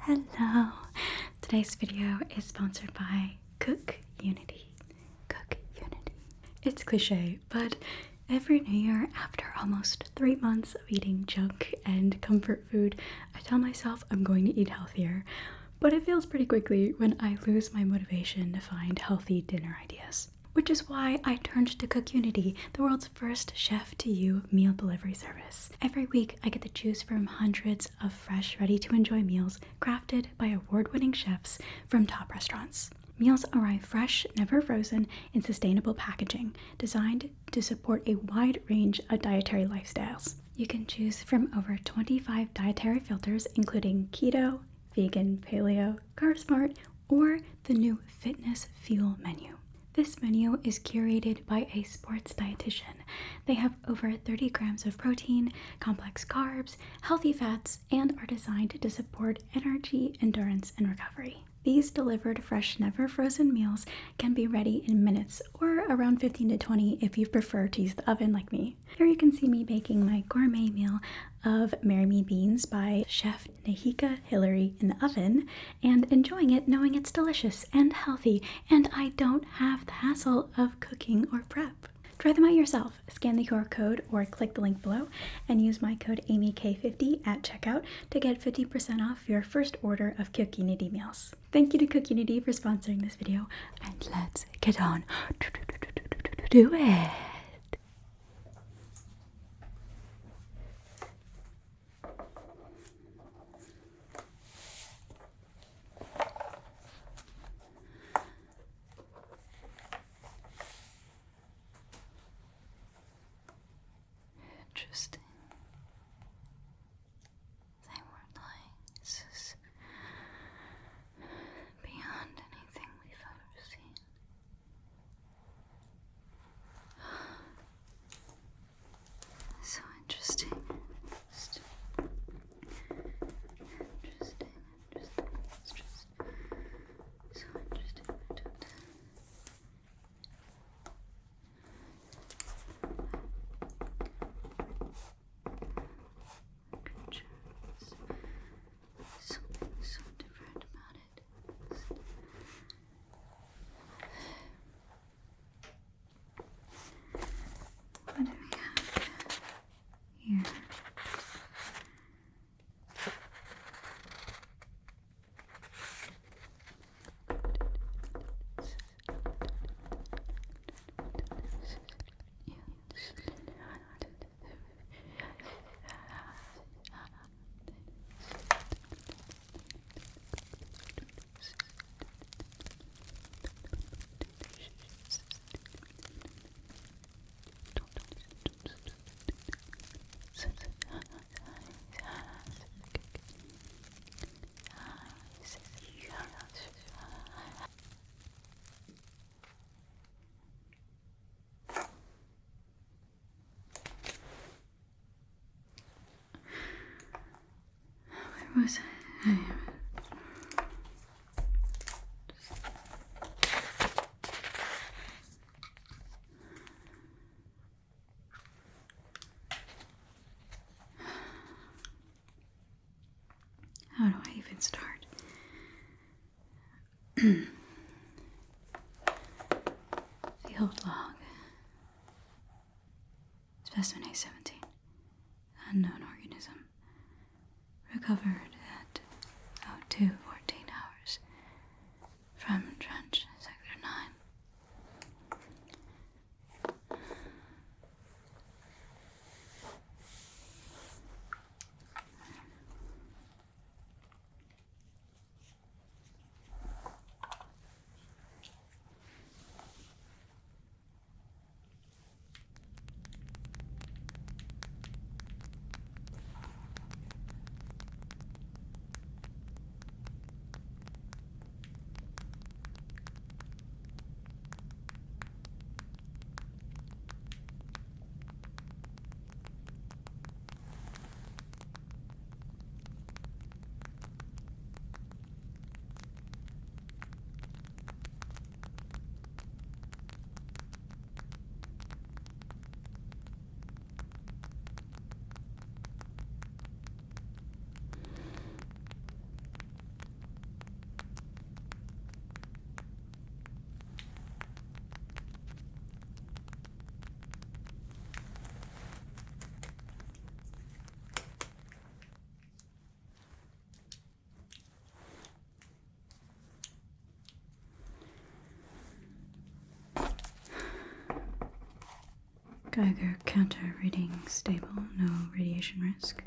Hello! Today's video is sponsored by Cook Unity. Cook Unity. It's cliche, but every new year, after almost 3 months of eating junk and comfort food, I tell myself I'm going to eat healthier. But it feels pretty quickly when I lose my motivation to find healthy dinner ideas. Which is why I turned to Cook Unity, the world's first chef-to-you meal delivery service. Every week, I get to choose from hundreds of fresh, ready-to-enjoy meals crafted by award-winning chefs from top restaurants. Meals arrive fresh, never frozen, in sustainable packaging, designed to support a wide range of dietary lifestyles. You can choose from over 25 dietary filters, including keto, vegan, paleo, carb smart, or the new fitness fuel menu. This menu is curated by a sports dietitian. They have over 30 grams of protein, complex carbs, healthy fats, and are designed to support energy, endurance, and recovery. These delivered fresh, never frozen meals can be ready in minutes or around 15 to 20 if you prefer to use the oven like me. Here you can see me baking my gourmet meal of Marry Me Beans by Chef Nahika Hillary in the oven and enjoying it knowing it's delicious and healthy and I don't have the hassle of cooking or prep. Try them out yourself. Scan the QR code or click the link below and use my code AmyK50 at checkout to get 50% off your first order of Cook Unity meals. Thank you to Cook Unity for sponsoring this video, and let's get on to it. Interesting. They were like, this is beyond anything we've ever seen. So interesting. It's just so interesting. Something so different about it. What do we have here? Where was I? How do I even start? Field log. Specimen A17. Unknown organism. Recovered at 02:14 hours from trench sector 9. Geiger counter reading stable, no radiation risk.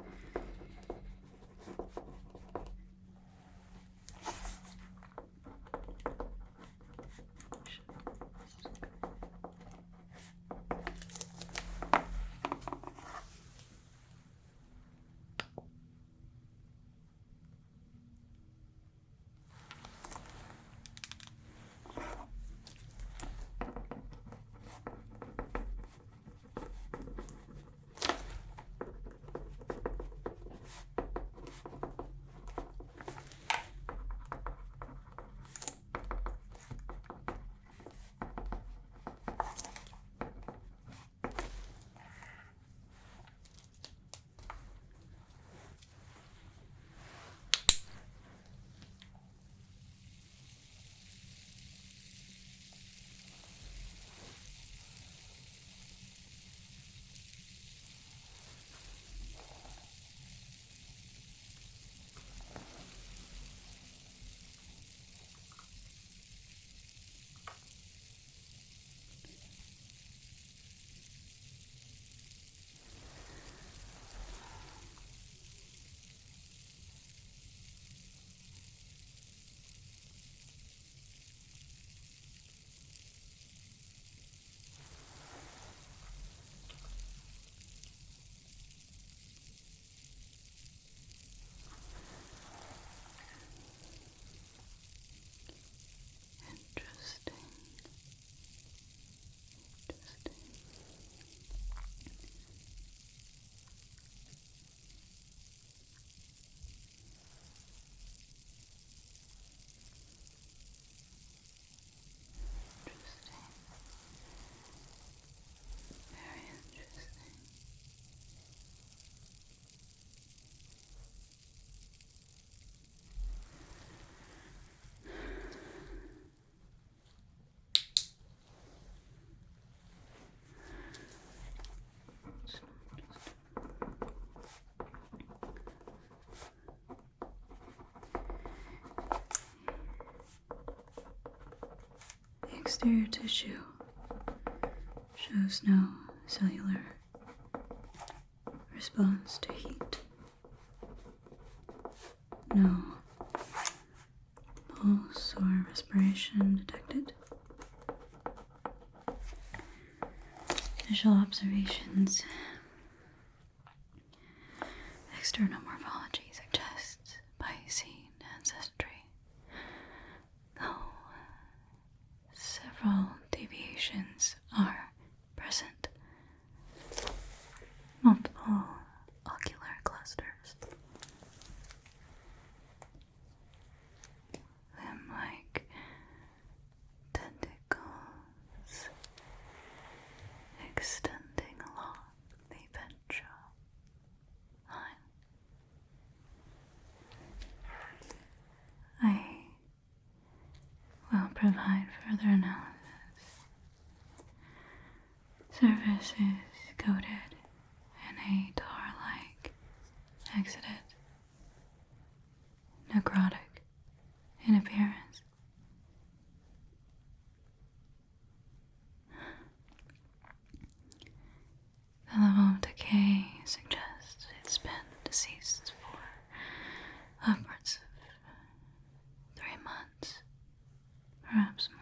Interesting. Very interesting. The exterior tissue shows no cellular response to heat. No pulse or respiration detected. Visual observations. External morphology suggests Piscean ancestry, though several deviations are present. Multiple ocular clusters. Limb-like tentacles extending along the ventral line. I will provide further analysis. Surface is coated in a tar-like exudate, necrotic in appearance. The level of decay suggests it's been deceased for upwards of 3 months, perhaps more.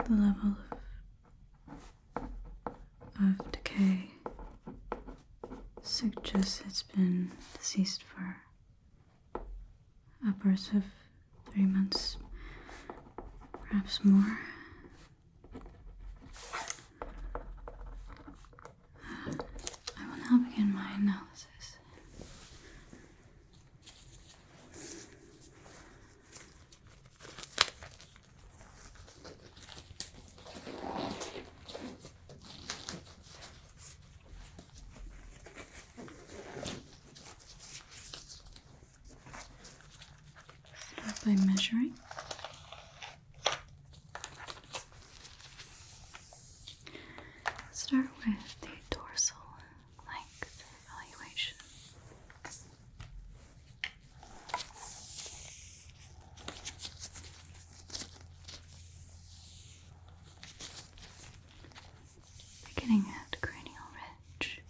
The level of decay suggests it's been deceased for upwards of 3 months, perhaps more. I will now begin my analysis. measuring. Start with the dorsal length evaluation. Beginning at cranial ridge,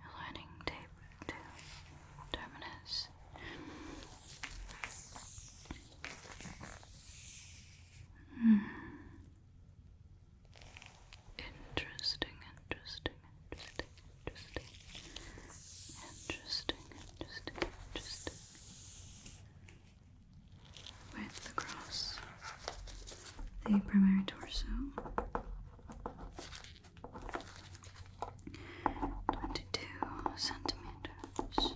aligning tape to terminus. Interesting. Width across the primary torso. 22 centimeters.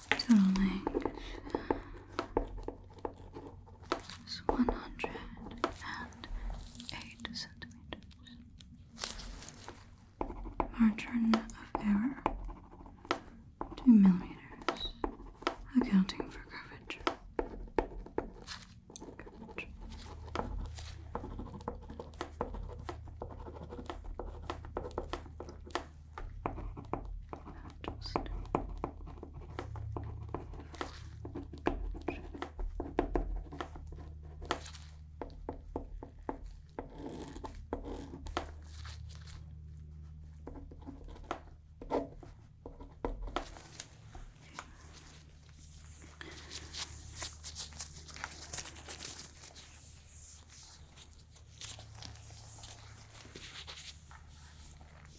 Total length is 108 centimeters. Margin of error 2 millimeters, accounting for curvature.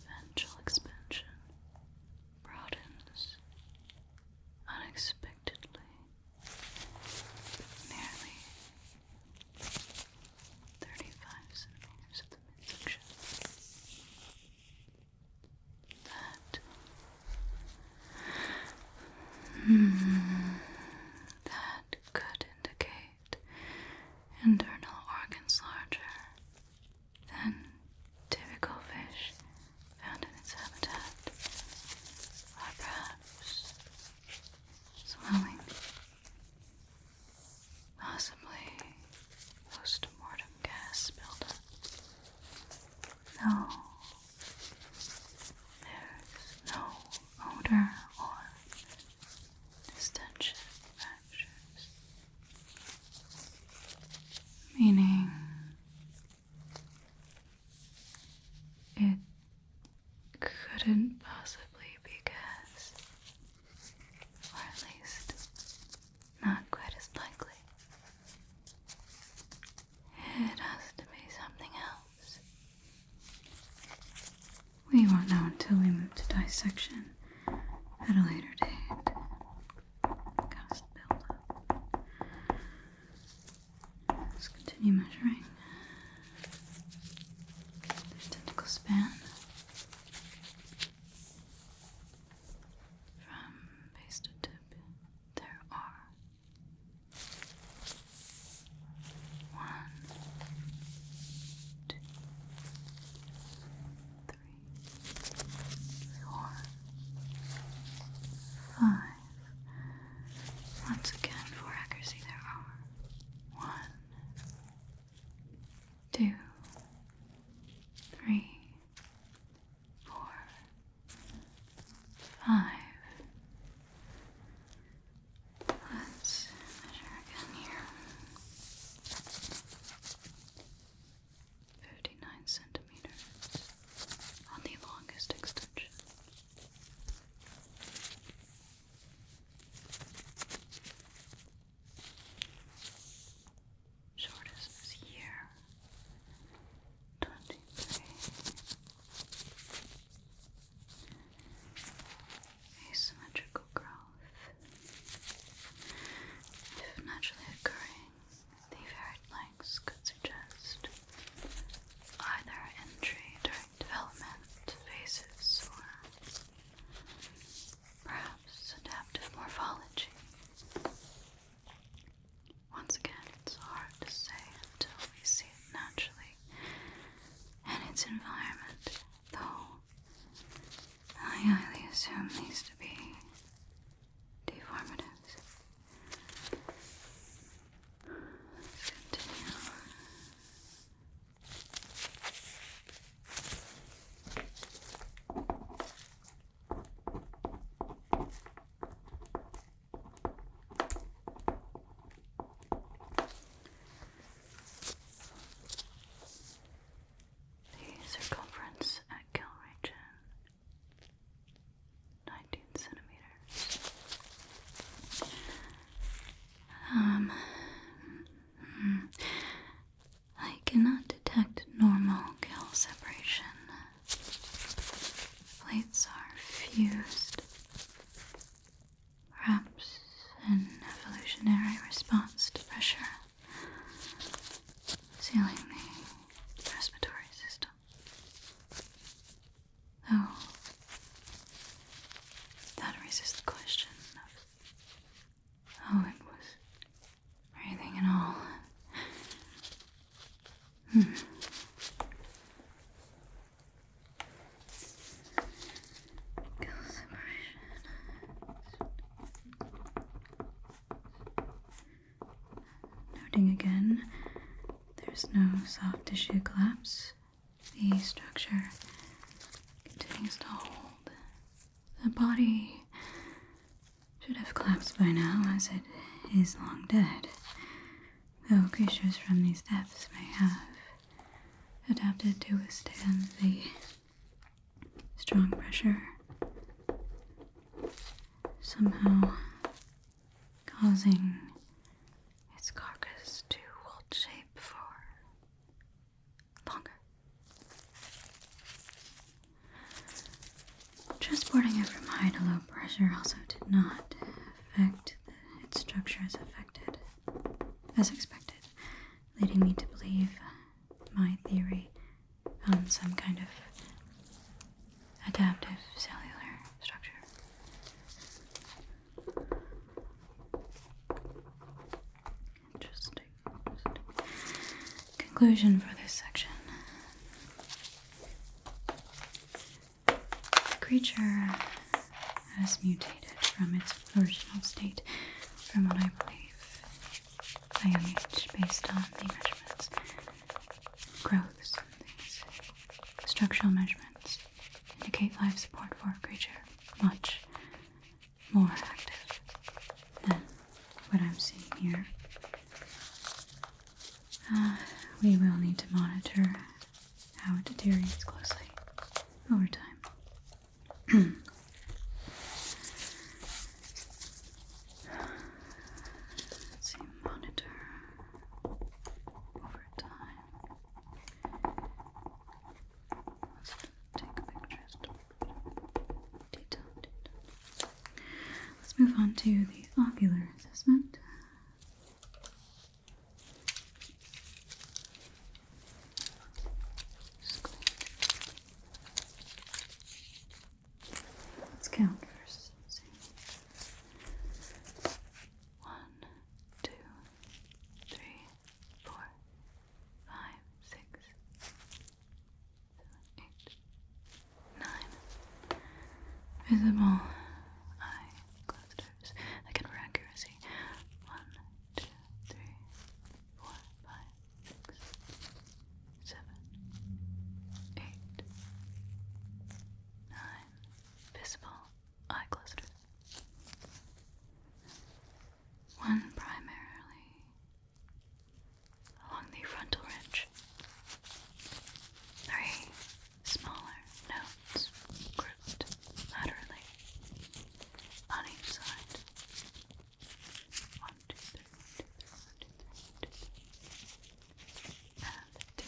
Ventral expansion broadens unexpectedly, nearly 35 centimeters at the midsection. That could indicate internal organs larger than typical fish found in its habitat, or perhaps swelling, possibly post-mortem gas buildup. No, there's no odor or distension fractures, meaning it couldn't possibly be gas, or at least not quite as likely. It has to be something else. We won't know until we move to dissection at a later date. Gas buildup. Let's continue measuring. There's tentacle span from base to tip. There are 1, 2, 3, 4, 5. Once again, for accuracy, there are 1, 2, 3, 4, 5. Let's measure again here. 59 centimeters on the longest extension. Shortest is here. 23. assume these to be deformatives. Let's continue. The circumference at gill region, 19 centimeters. I cannot detect normal gill separation. Plates are fused, perhaps an evolutionary response to pressure, sealing the respiratory system. Though that raises the question of how it was breathing at all. Gill separation. Noting again, there's no soft tissue collapse. The structure continues to hold. The body should have collapsed by now, as it is long dead, though creatures from these depths may have adapted to withstand the strong pressure, somehow causing its carcass to hold shape for longer. Transporting it from high to low pressure also did not affect its structure as expected, leading me to believe my theory found some kind of adaptive cellular structure. Interesting. Conclusion for this section. The creature has mutated from its original state, from what I believe, IMH, based on the measurements, growths, and things. Structural measurements indicate life support for a creature much more active than what I'm seeing here. We will need to monitor how it deteriorates closely over time. Let's see, monitor over time. Let's take pictures. Detail. Let's move on to the ocular assessment. Let's count first. Let's see. 1, 2, 3, 4, 5, 6, 7, 8, 9. Visible eye clusters. Again for accuracy. 1, 2, 3, 4, 5, 6, 7, 8, 9. Visible eye clusters. 1 primarily along the frontal ridge. 3 smaller nodes grouped laterally on each side. 1, 2, 3, 1, 2, 3, 1, 2, 3, 2, 3. And 2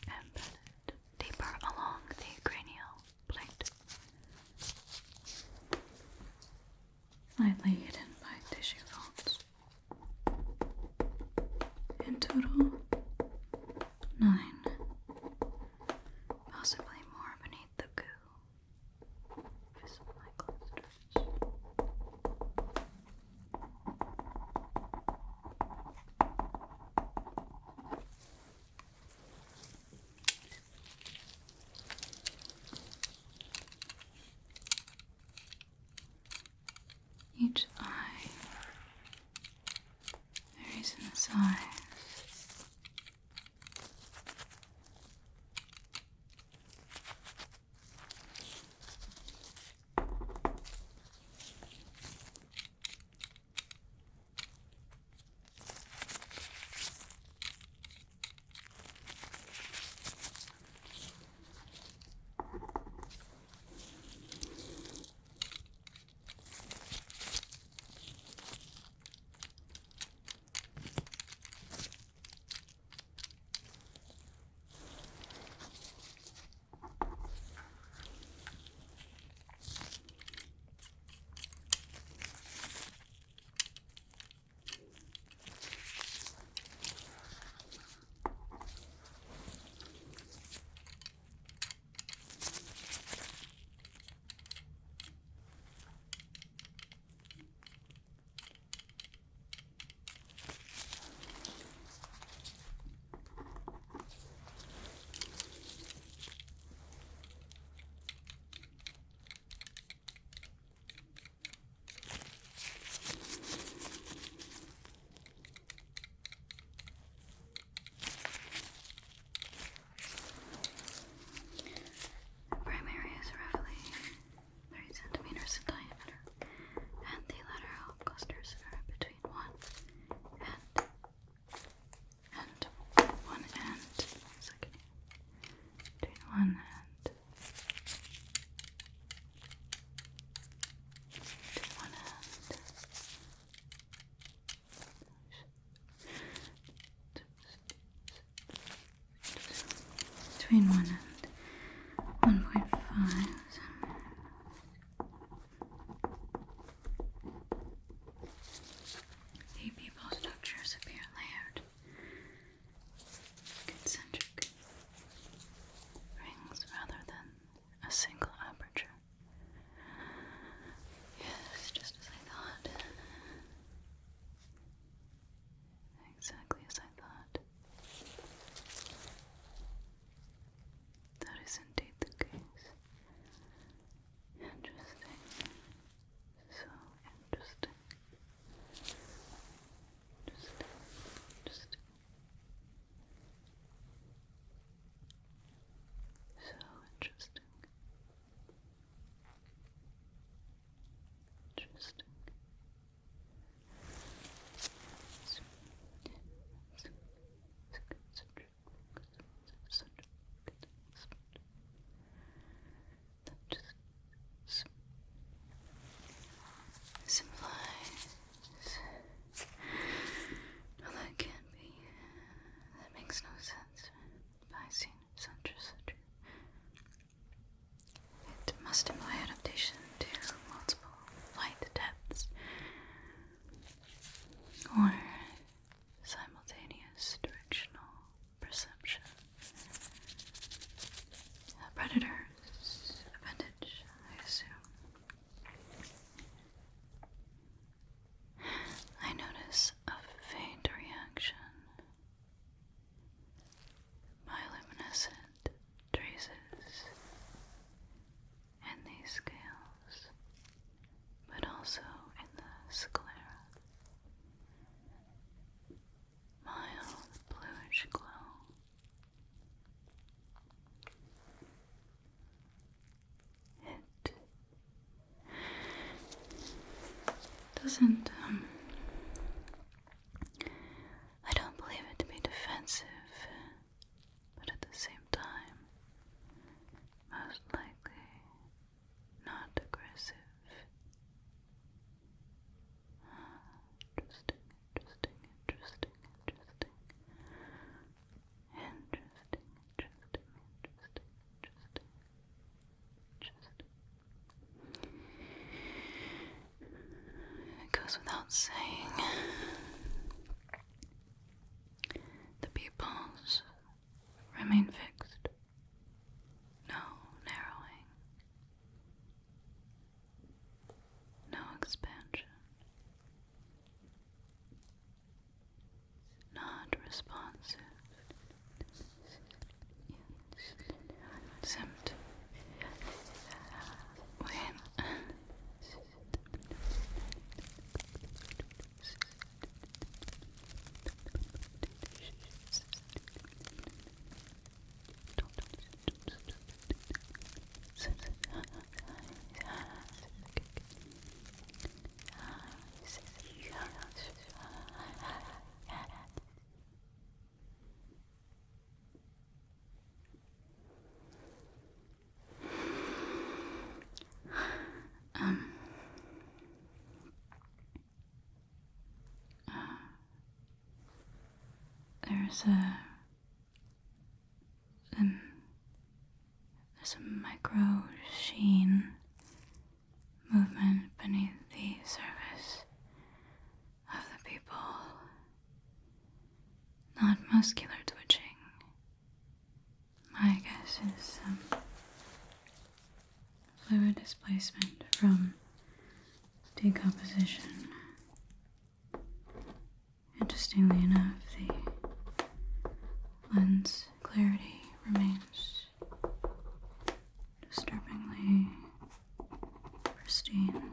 embedded deeper along the cranial plate. size. Primary is roughly 30 centimeters in diameter, and the lateral clusters are between 1 and 1 and second, between 1 and 1 and between 1 and 1.5. The pupil structures appear layered, concentric rings rather than a single aperture. Yes, just as I thought. Exactly as I thought. That is indeed the case. Interesting. So interesting. Interesting. So interesting. Interesting. Simplies. No, that can't be. That makes no sense. I've seen such or such. It must imply adaptation to multiple light depths, or simultaneous directional perception. A predator's appendage, I assume. I notice a faint reaction. Bioluminescent traces in these scales, but also in the sclera. Mild bluish glow. It doesn't, I don't believe it to be defensive, but at the same time, most likely not aggressive. Interesting, interesting, interesting, interesting. Interesting, interesting, interesting, interesting. It goes without saying. The pupils remain fixed. No narrowing. No expansion. Not responsive. Exempt. there's a micro sheen movement beneath the surface of the pupil. Not muscular twitching. My guess is some fluid displacement from decomposition. Interestingly enough, the lens clarity remains disturbingly pristine.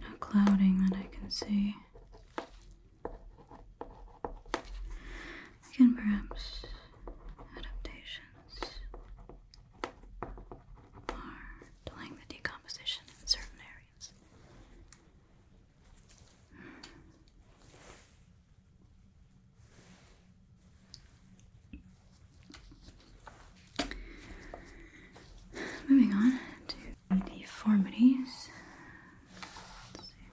No clouding that I can see. Again, perhaps adaptations are delaying the decomposition in certain areas. Moving on to deformities. Let's see.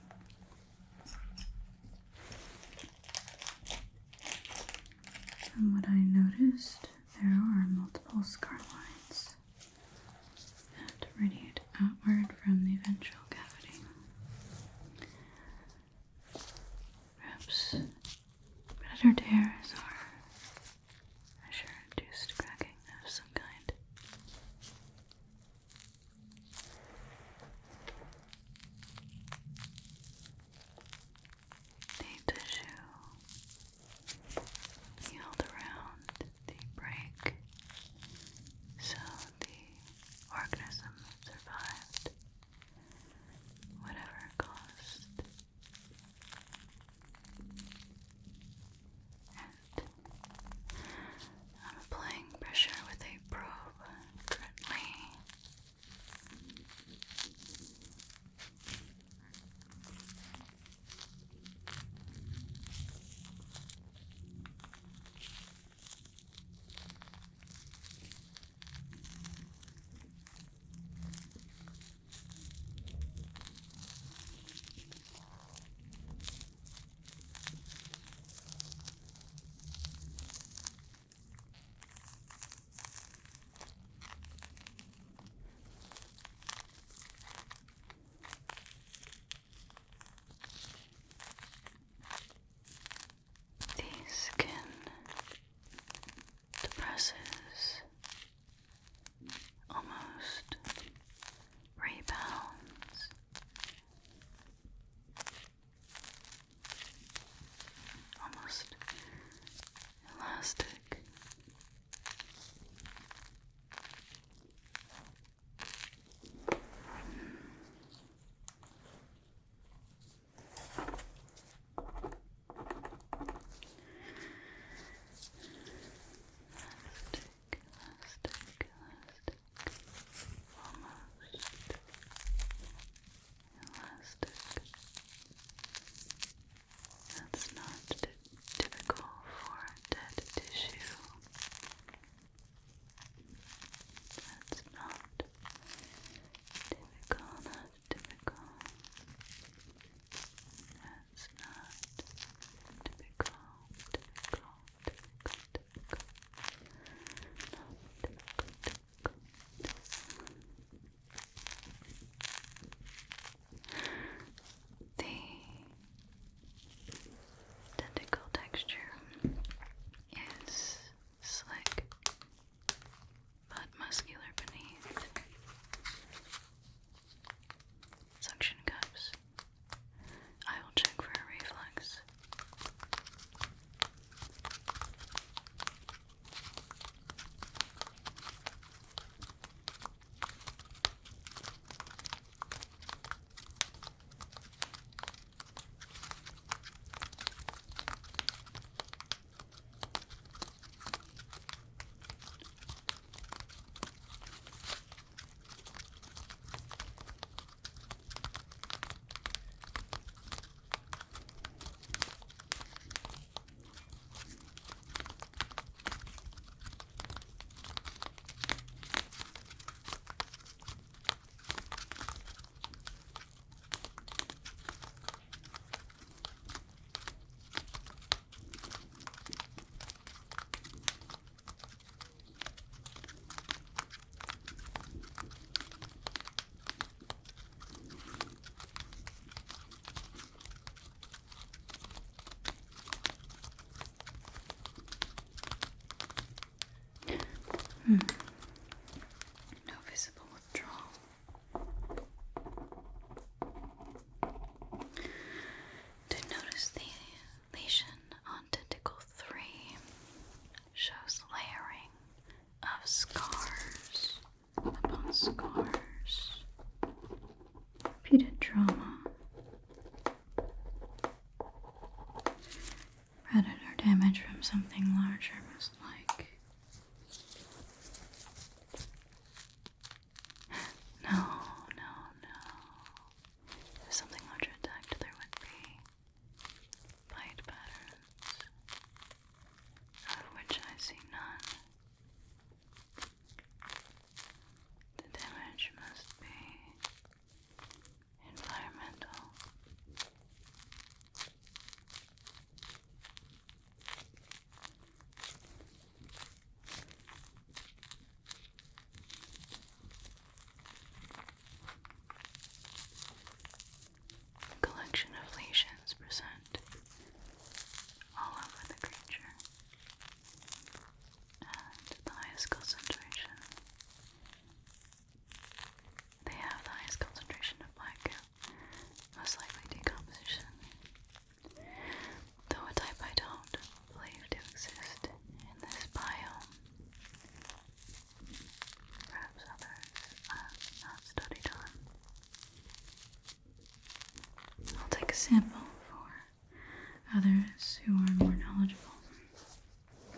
From what I noticed, there are multiple scar lines that radiate outward from the ventral cavity. Perhaps predator tears or pressure-induced cracking of some kind. something larger, most like. No, no, no. If something larger attacked, there would be bite patterns, of which I see none. The damage must be environmental. A collection of lesions present all over the creature, and the highest concentration. They have the highest concentration of black goo, most likely decomposition, though a type I don't believe to exist in this biome. Perhaps others I have not studied on. I'll take a sample for others who are more knowledgeable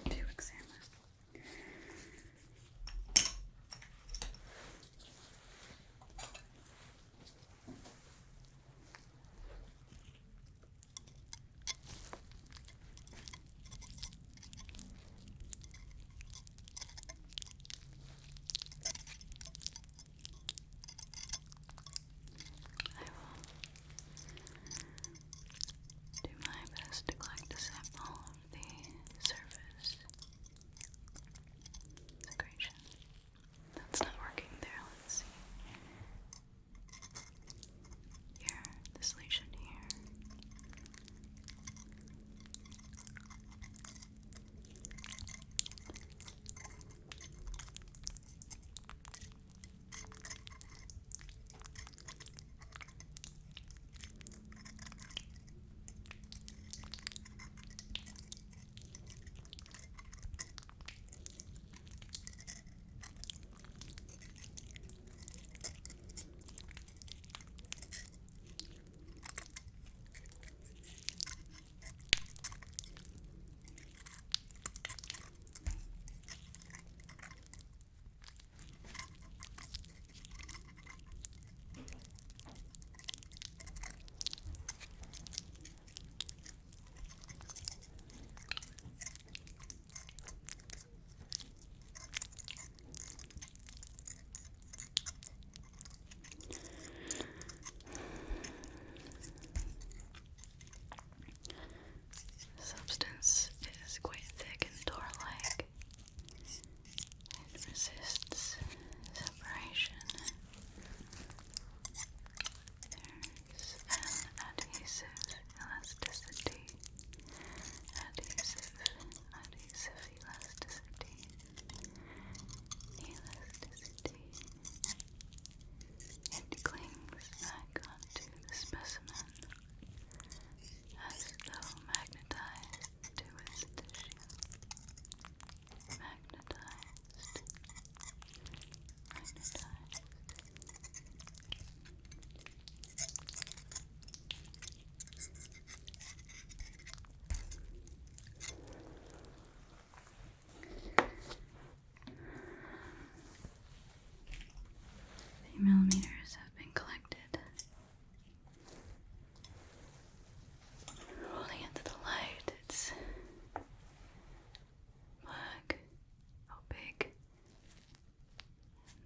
to examine. I will do my best to collect a sample of the surface secretion. That's not working there. Let's see. Here, this lesion here. Substance is quite thick and door-like. It resists separation. There's an adhesive elasticity. Adhesive elasticity. It clings back onto the specimen as though magnetized to its tissue. Magnetized. The millimeters have been collected. Holding it to the light, it's black, opaque,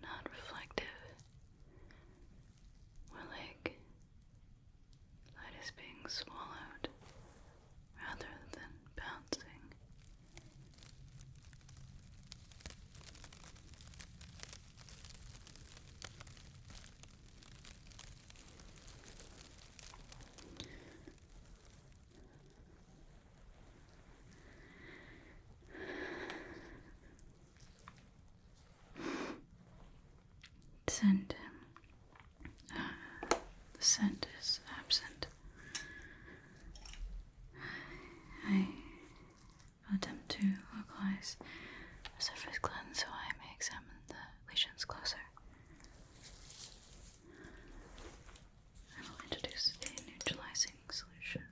not reflective. More like light is being swallowed rather than bouncing. Scent. The scent is absent. I will attempt to localize a surface cleanse so I may examine the lesions closer. I will introduce a neutralizing solution.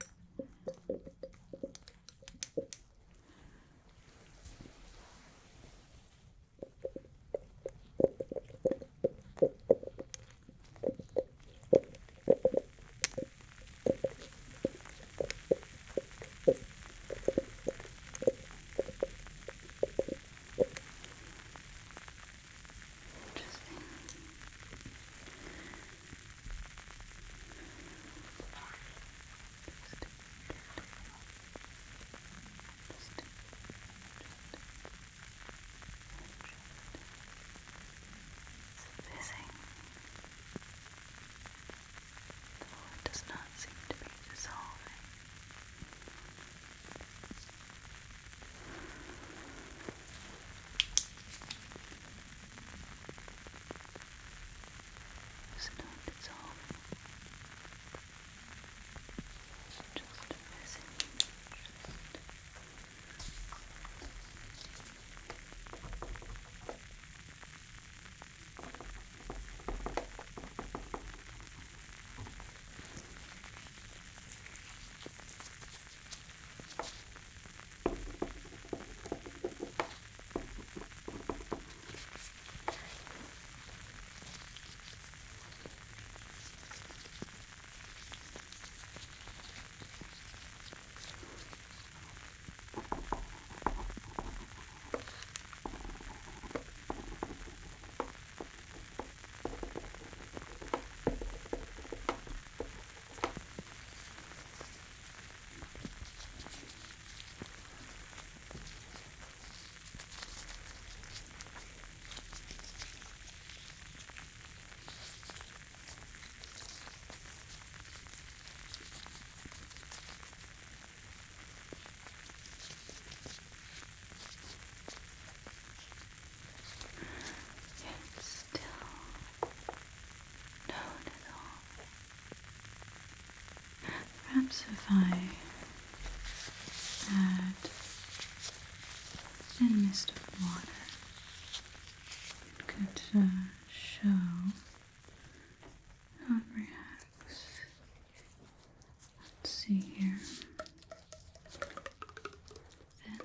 perhaps if I add a mist of water, it could show how it reacts. Let's see here. Then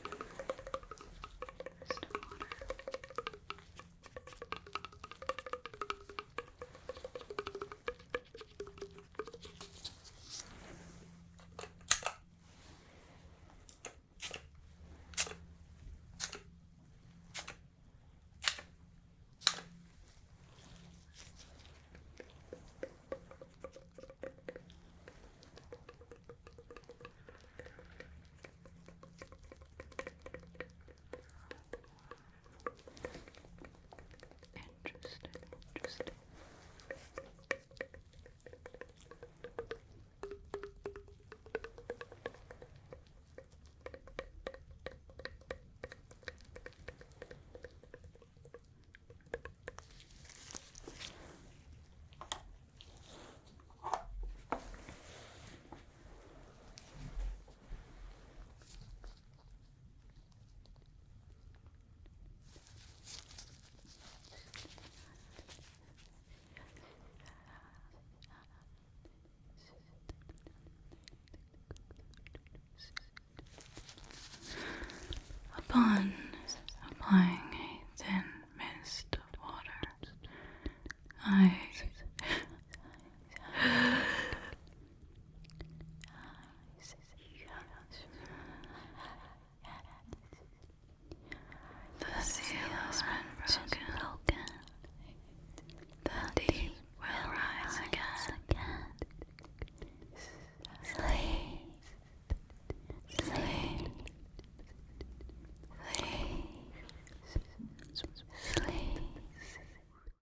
mist of water. Interesting. Upon applying a thin mist of water, I